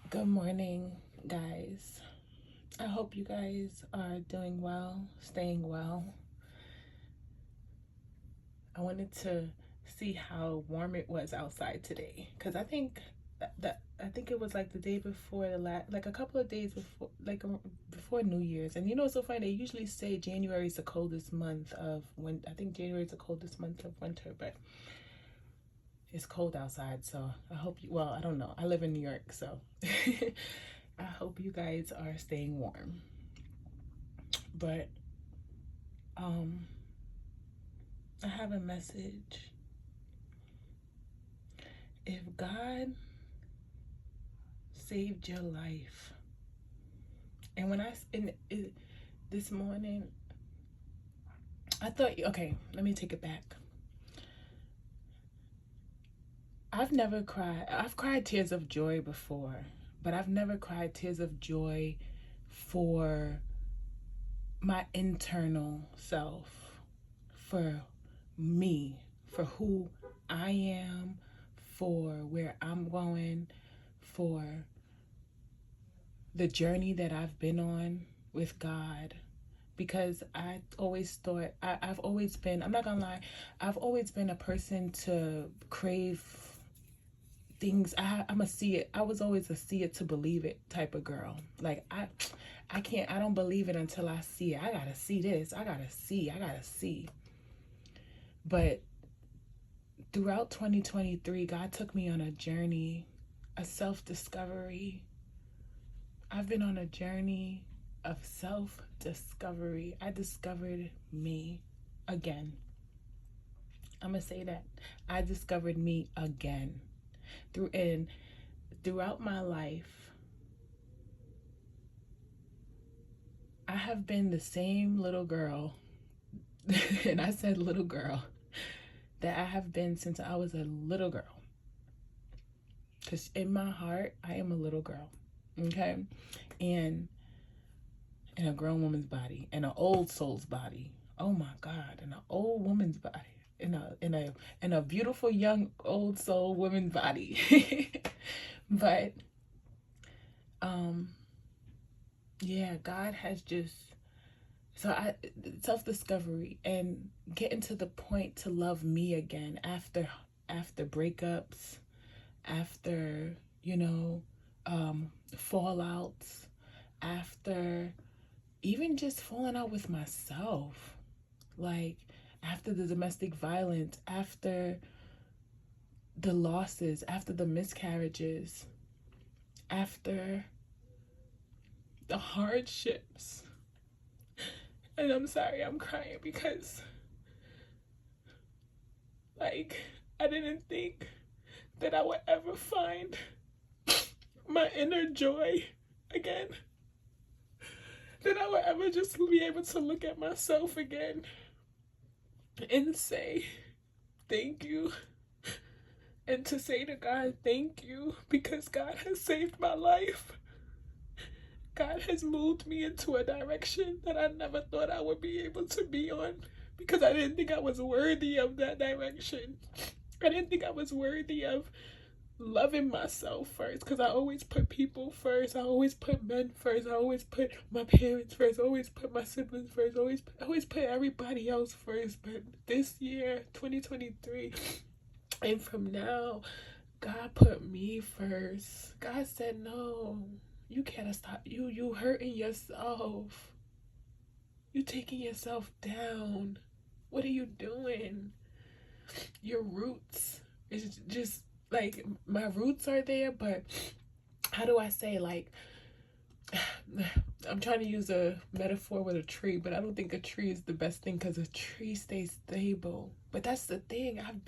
Good morning, guys. I hope you guys are doing well, staying well. I wanted to see how warm it was outside today because I think it was like the day before like a couple of days before, before New Year's. And it's so funny. They usually say January is the coldest month of when I think January is the coldest month of winter, but it's cold outside. So I hope you. Well, I don't know. I live in New York, so I hope you guys are staying warm. But um, I have a message. If God saved your life, and when I in it, this morning, I thought, okay, let me take it back. I've never cried. I've cried tears of joy before, but I've never cried tears of joy for my internal self, for me, for who I am, for where I'm going, for the journey that I've been on with God. Because I always thought, I've always been, I'm not gonna lie, I've always been a person to crave things. I'm a see it. I was always a see it to believe it type of girl. Like, I don't believe it until I see it. I gotta see this. I gotta see. But throughout 2023, God took me on a journey, a self discovery. I've been on a journey of self discovery. I discovered me again. I'm gonna say that. I discovered me again. Throughout my life, I have been the same little girl, and I said little girl, that I have been since I was a little girl. Because in my heart, I am a little girl. Okay? And in a grown woman's body, in an old soul's body. Oh my God, in an old woman's body. In a beautiful young old soul woman's body. But yeah, God has just I self-discovery and getting to the point to love me again after breakups, after fallouts, after even just falling out with myself, like after the domestic violence, after the losses, after the miscarriages, after the hardships. And I'm sorry, I'm crying because, like, I didn't think that I would ever find my inner joy again. That I would ever just be able to look at myself again and say, thank you. And to say to God, thank you, because God has saved my life. God has moved me into a direction that I never thought I would be able to be on, because I didn't think I was worthy of that direction. I didn't think I was worthy of loving myself first, because I always put people first. I always put men first. I always put my parents first. I always put my siblings first. I always put everybody else first. But this year, 2023, and from now, God put me first. God said, no, you can't stop. You hurting yourself. You taking yourself down. What are you doing? Your roots is just like, my roots are there, but how do I say, like, I'm trying to use a metaphor with a tree, but I don't think a tree is the best thing because a tree stays stable. But that's the thing. I've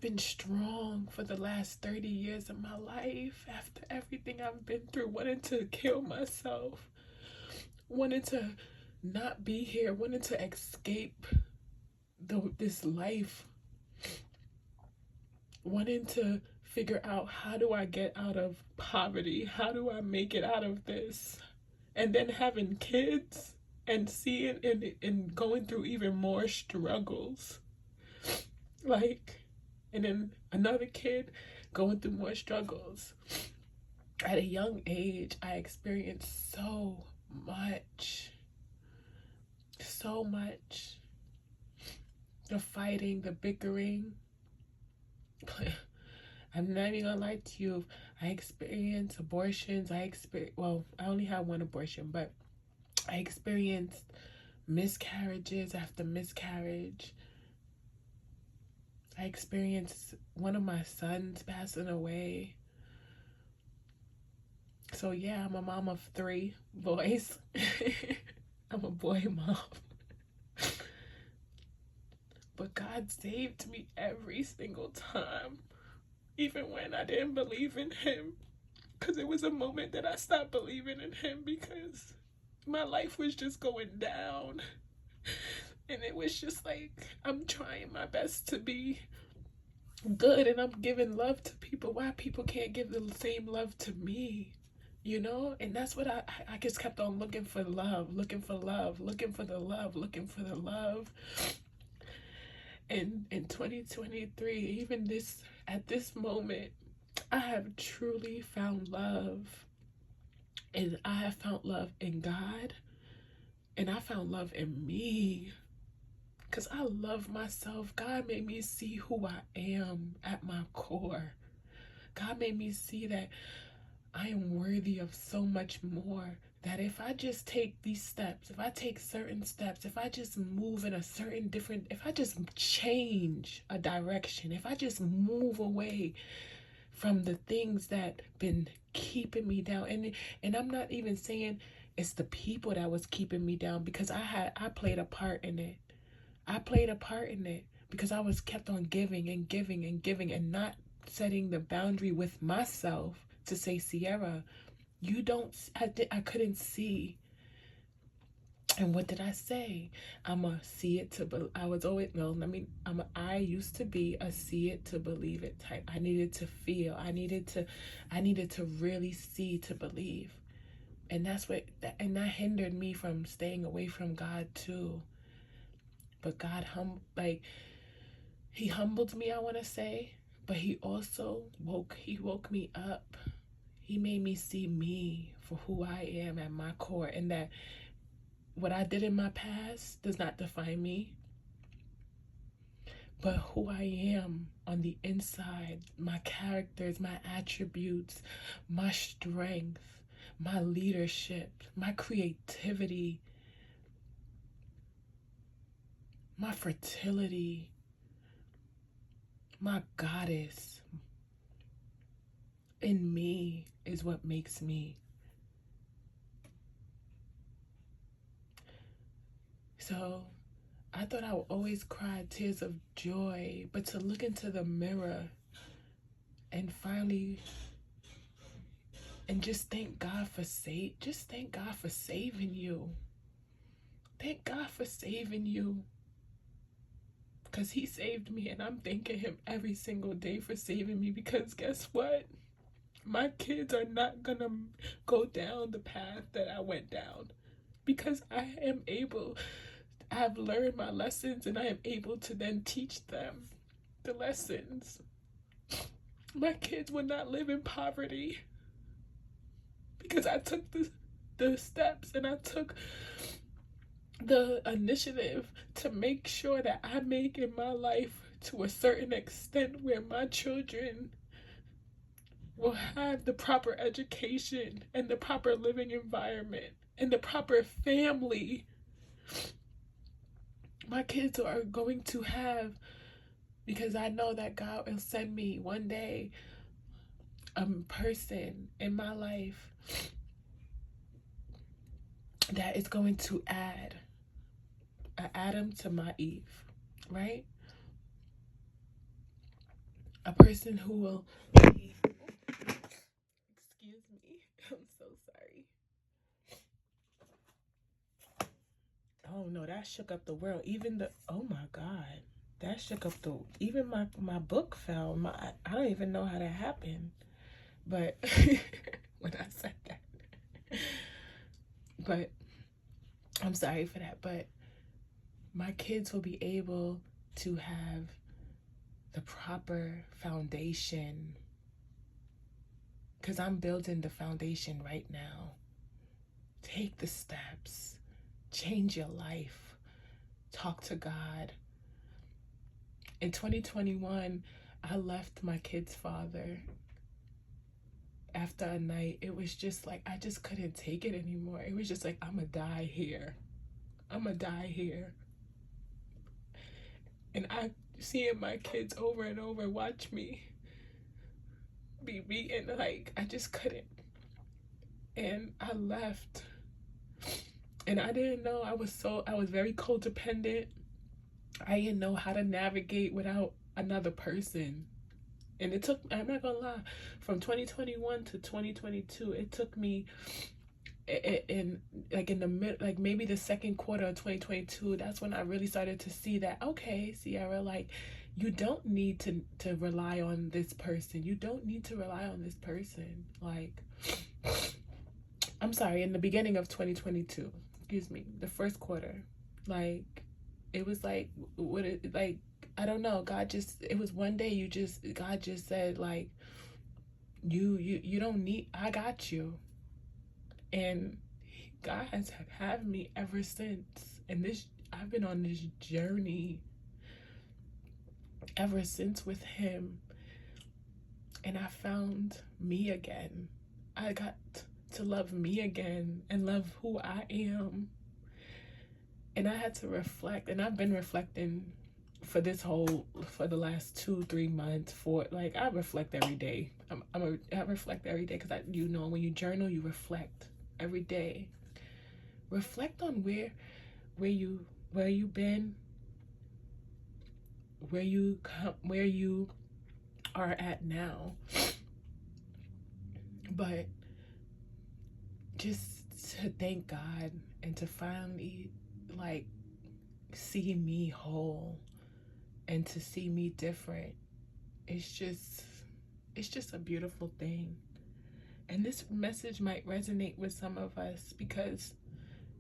been strong for the last 30 years of my life after everything I've been through, wanting to kill myself, wanting to not be here, wanting to escape this life, wanting to figure out, how do I get out of poverty? How do I make it out of this? And then having kids and seeing and going through even more struggles. Like, And then another kid going through more struggles. At a young age, I experienced so much. So much. The fighting, the bickering. I'm not even gonna lie to you. I experienced abortions. I only had one abortion, but I experienced miscarriages after miscarriage. I experienced one of my sons passing away. So yeah, I'm a mom of 3 boys. I'm a boy mom. But God saved me every single time, even when I didn't believe in him. Because it was a moment that I stopped believing in him because my life was just going down. And it was just like, I'm trying my best to be good and I'm giving love to people. Why people can't give the same love to me? You know? And that's what I just kept on looking for love, looking for love, looking for the love, looking for the love. And in 2023, even at this moment, I have truly found love. And I have found love in God. And I found love in me. Because I love myself. God made me see who I am at my core. God made me see that I am worthy of so much more. That if I just take these steps, if I take certain steps, if I just move in a certain if I just change a direction, if I just move away from the things that been keeping me down, and I'm not even saying it's the people that was keeping me down, because I played a part in it. I played a part in it because I was kept on giving and giving and giving and not setting the boundary with myself to say, Sierra, you don't, I couldn't see. And what did I say? I'm a see it to, I was always, no, I used to be a see it to believe it type. I needed to feel, I needed to really see to believe. And and that hindered me from staying away from God too. But God, he humbled me, I want to say, but he also woke me up. He made me see me for who I am at my core, and that what I did in my past does not define me, but who I am on the inside, my characters, my attributes, my strength, my leadership, my creativity, my fertility, my goddess in me is what makes me. So I thought I would always cry tears of joy, but to look into the mirror and finally, and just thank God for saving you. Thank God for saving you. Because he saved me, and I'm thanking him every single day for saving me, because guess what? My kids are not gonna go down the path that I went down, because I've learned my lessons, and I am able to then teach them the lessons. My kids would not live in poverty because I took the steps, and I took the initiative to make sure that I make in my life to a certain extent where my children will have the proper education and the proper living environment and the proper family. My kids are going to have, because I know that God will send me one day a person in my life that is going to add an Adam to my Eve, right? A person who will be, excuse me, I'm so sorry. Oh no, that shook up the world. Oh my God, that shook up even my book fell. I don't even know how that happened. But when I said that, but I'm sorry for that. But my kids will be able to have the proper foundation, because I'm building the foundation right now. Take the steps, change your life, talk to God. In 2021, I left my kid's father after a night. It was just like, I just couldn't take it anymore. It was just like, I'm gonna die here. I'm gonna die here. And I seeing my kids over and over watch me be beaten, like, I just couldn't. And I left. And I didn't know, I was very codependent. I didn't know how to navigate without another person. And it took, I'm not gonna lie, from 2021 to 2022, it took me in the mid, like maybe the second quarter of 2022, that's when I really started to see that, okay, Ciara, like, you don't need to rely on this person. You don't need to rely on this person. Like, I'm sorry, in the beginning of 2022, excuse me, the first quarter, like, it was like, what it, like, I don't know, God just, it was one day God just said, like, you don't need, I got you. And God has had me ever since. And I've been on this journey ever since with him. And I found me again. I got to love me again and love who I am. And I had to reflect, and I've been reflecting for the last 2-3 months. I reflect every day. I reflect every day, because when you journal, you reflect every day. Reflect on where you've been, where you are at now. But just to thank God and to finally, like, see me whole and to see me different, it's just a beautiful thing. And this message might resonate with some of us, because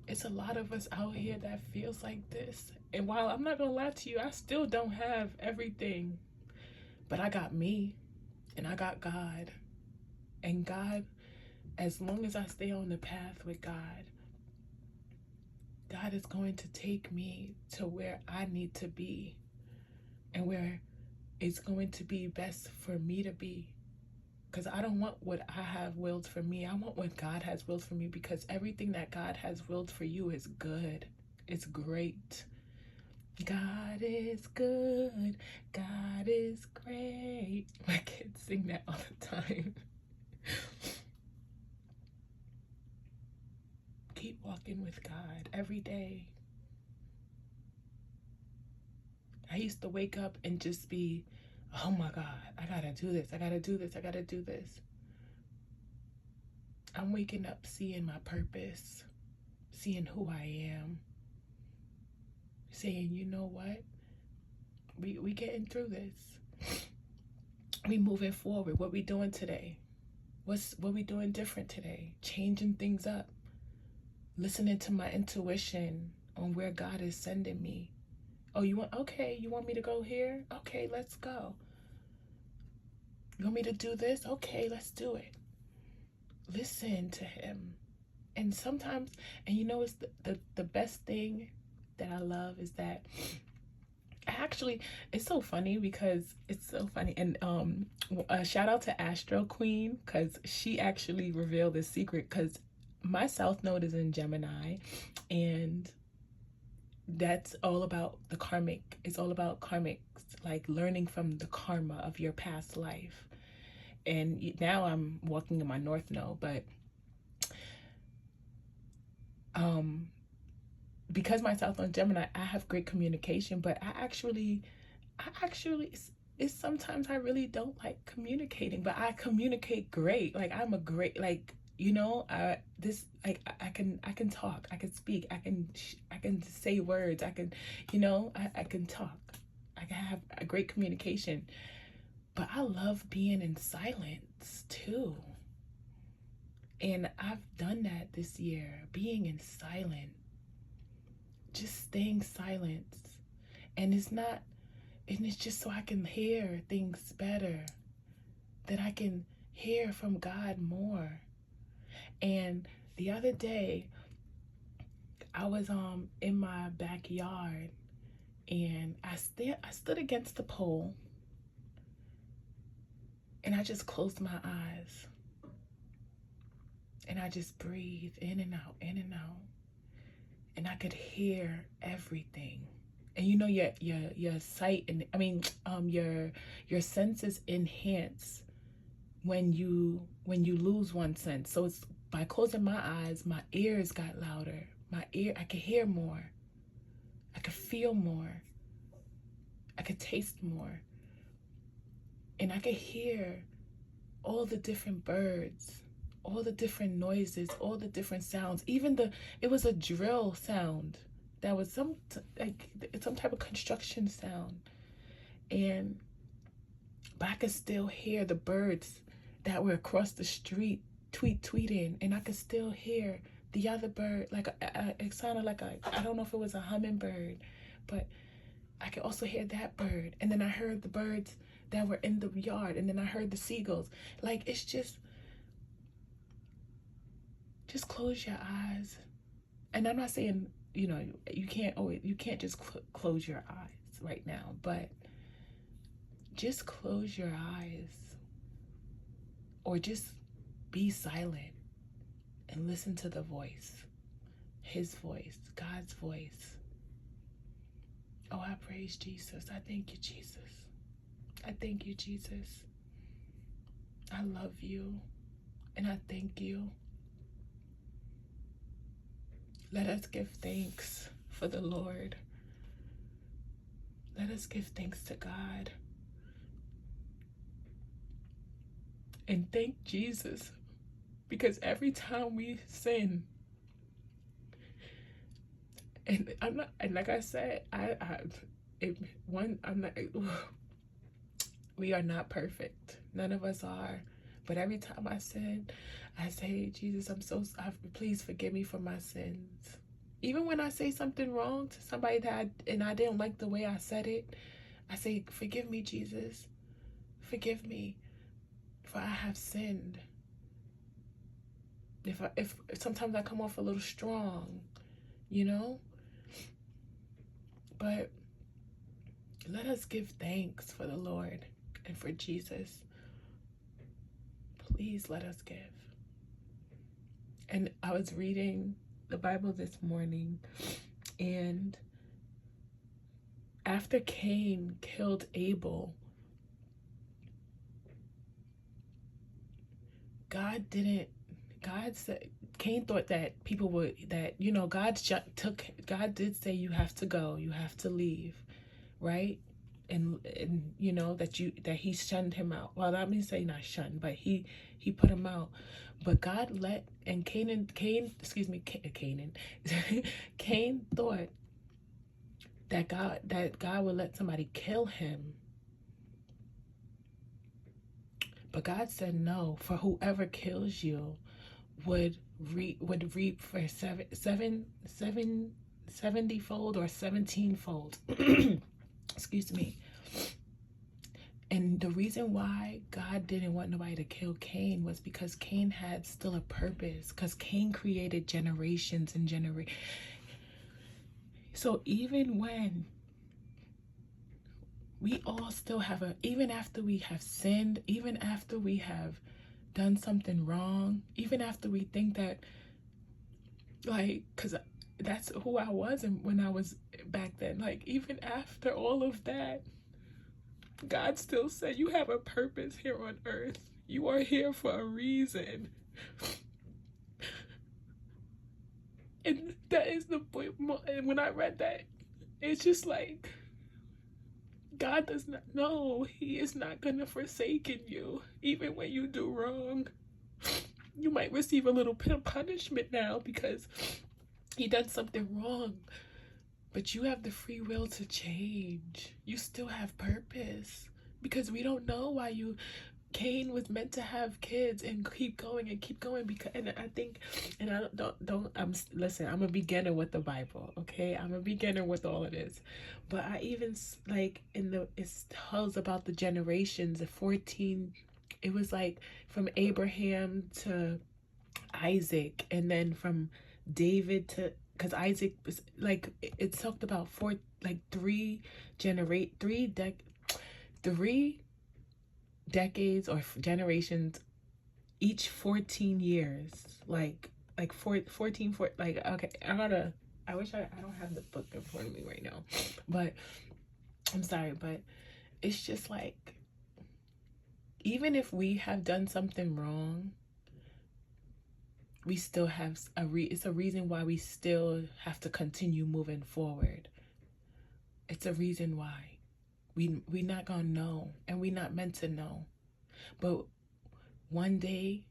it's a lot of us out here that feels like this. And while I'm not gonna lie to you, I still don't have everything, but I got me and I got God. And God, as long as I stay on the path with God, God is going to take me to where I need to be, and where it's going to be best for me to be. Because I don't want what I have willed for me. I want what God has willed for me, because everything that God has willed for you is good. It's great. God is good. God is great. My kids sing that all the time. Keep walking with God every day. I used to wake up and just be, oh my God, I gotta do this. I gotta do this. I gotta do this. I'm waking up seeing my purpose, seeing who I am, saying, you know what? We getting through this. We moving forward. What we doing today? What we doing different today? Changing things up. Listening to my intuition on where God is sending me. Oh, you want me to go here? Okay, let's go. You want me to do this? Okay, let's do it. Listen to him. And sometimes, and it's the best thing that I love is that it's so funny, because it's so funny. And a shout out to Astro Queen, because she actually revealed this secret, because my South Node is in Gemini, and that's all about the karmic. It's all about karmic, like learning from the karma of your past life. And now I'm walking in my North Node, but because my South Node Gemini, I have great communication, but I actually it's sometimes I really don't like communicating, but I communicate great. Like, I'm a great, like, I can talk, I can speak, I can say words, I can talk, I can have a great communication. But I love being in silence too. And I've done that this year, being in silence, just staying silent. And And it's just so I can hear things better, that I can hear from God more. And the other day, I was in my backyard, and I stood against the pole, and I just closed my eyes, and I just breathed in and out, in and out, and I could hear everything. And you know, your sight, and your senses enhance when you lose one sense. So it's by closing my eyes, my ears got louder. I could hear more. I could feel more. I could taste more. And I could hear all the different birds, all the different noises, all the different sounds. It was a drill sound. That was some type of construction sound. But I could still hear the birds that were across the street tweeting, and I could still hear the other bird, it sounded like I don't know if it was a hummingbird, but I could also hear that bird. And then I heard the birds that were in the yard, and then I heard the seagulls. Like, it's just close your eyes. And I'm not saying, you can't just close your eyes right now, but just close your eyes, or just be silent and listen to the voice, his voice, God's voice. Oh, I praise Jesus. I thank you, Jesus. I thank you, Jesus. I love you, and I thank you. Let us give thanks for the Lord. Let us give thanks to God. And thank Jesus, because every time we sin, and I'm not, and like I said, we are not perfect. None of us are. But every time I sin, I say, Jesus, please forgive me for my sins. Even when I say something wrong to somebody and I didn't like the way I said it, I say, forgive me, Jesus. Forgive me, for I have sinned. If sometimes I come off a little strong, but let us give thanks for the Lord and for Jesus. Please let us give. And I was reading the Bible this morning, and after Cain killed Abel, God said, Cain thought that God did say, you have to go, you have to leave, right? And that he shunned him out. Well, let me say not shunned, but he put him out. But God Cain thought that God would let somebody kill him. But God said no, for whoever kills you would reap for 70-fold or 17-fold. Excuse me. And the reason why God didn't want nobody to kill Cain was because Cain had still a purpose, because Cain created generations and generations. So even when we all still have even after we have sinned, even after we have done something wrong, even after we think that, because that's who I was when I was back then, even after all of that, God still said, you have a purpose here on earth. You are here for a reason. And that is the point. And when I read that, it's just like, God does not know. He is not going to forsake you, even when you do wrong. You might receive a little punishment now because you done something wrong, but you have the free will to change. You still have purpose, because we don't know why Cain was meant to have kids and keep going because, and I think, and I don't listen, I'm a beginner with the Bible, okay? I'm a beginner with all of this, but I even like in the it tells about the generations, the 14, it was like from Abraham to Isaac, and then from David to, because Isaac was like, it talked about four, like three decades or generations, each 14 years, like 14 like, okay, I wish I don't have the book in front of me right now, but I'm sorry, but it's just like, even if we have done something wrong, we still have it's a reason why we still have to continue moving forward. It's a reason why we not gonna know, and we not meant to know, but one day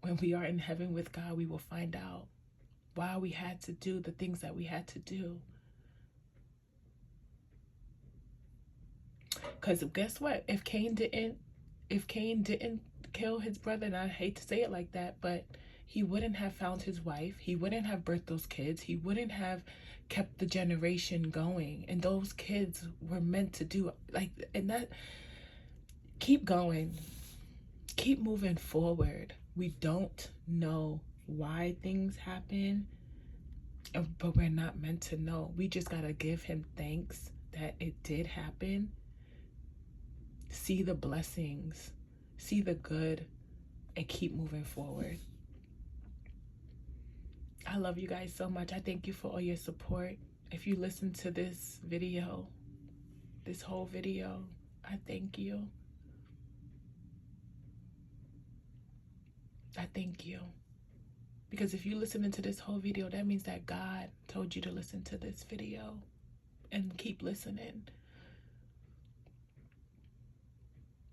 when we are in heaven with God, we will find out why we had to do the things that we had to do. Because guess what? If Cain didn't kill his brother, and I hate to say it like that, but he wouldn't have found his wife. He wouldn't have birthed those kids. He wouldn't have kept the generation going. And those kids were meant to do like, and that, keep going, keep moving forward. We don't know why things happen, but we're not meant to know. We just gotta give him thanks that it did happen. See the blessings, see the good, and keep moving forward. I love you guys so much. I thank you for all your support. If you listen to this video, this whole video, I thank you. I thank you. Because if you listen to this whole video, that means that God told you to listen to this video, and keep listening.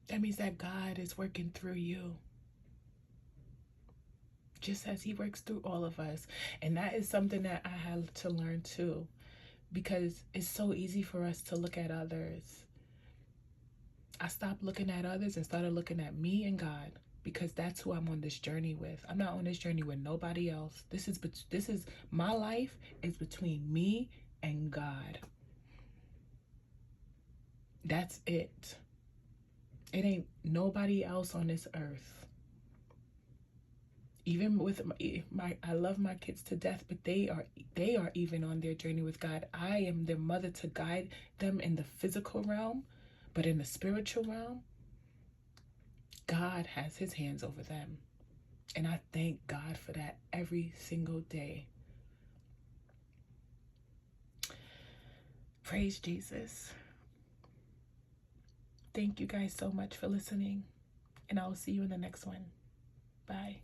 That means that God is working through you, just as he works through all of us. And that is something that I had to learn too, because it's so easy for us to look at others. I stopped looking at others and started looking at me and God, because that's who I'm on this journey with. I'm not on this journey with nobody else. This is my life is between me and God. That's it. It ain't nobody else on this earth. Even with my I love my kids to death, but they are even on their journey with God. I am their mother to guide them in the physical realm, but in the spiritual realm, God has his hands over them. And I thank God for that every single day. Praise Jesus. Thank you guys so much for listening, and I will see you in the next one. Bye.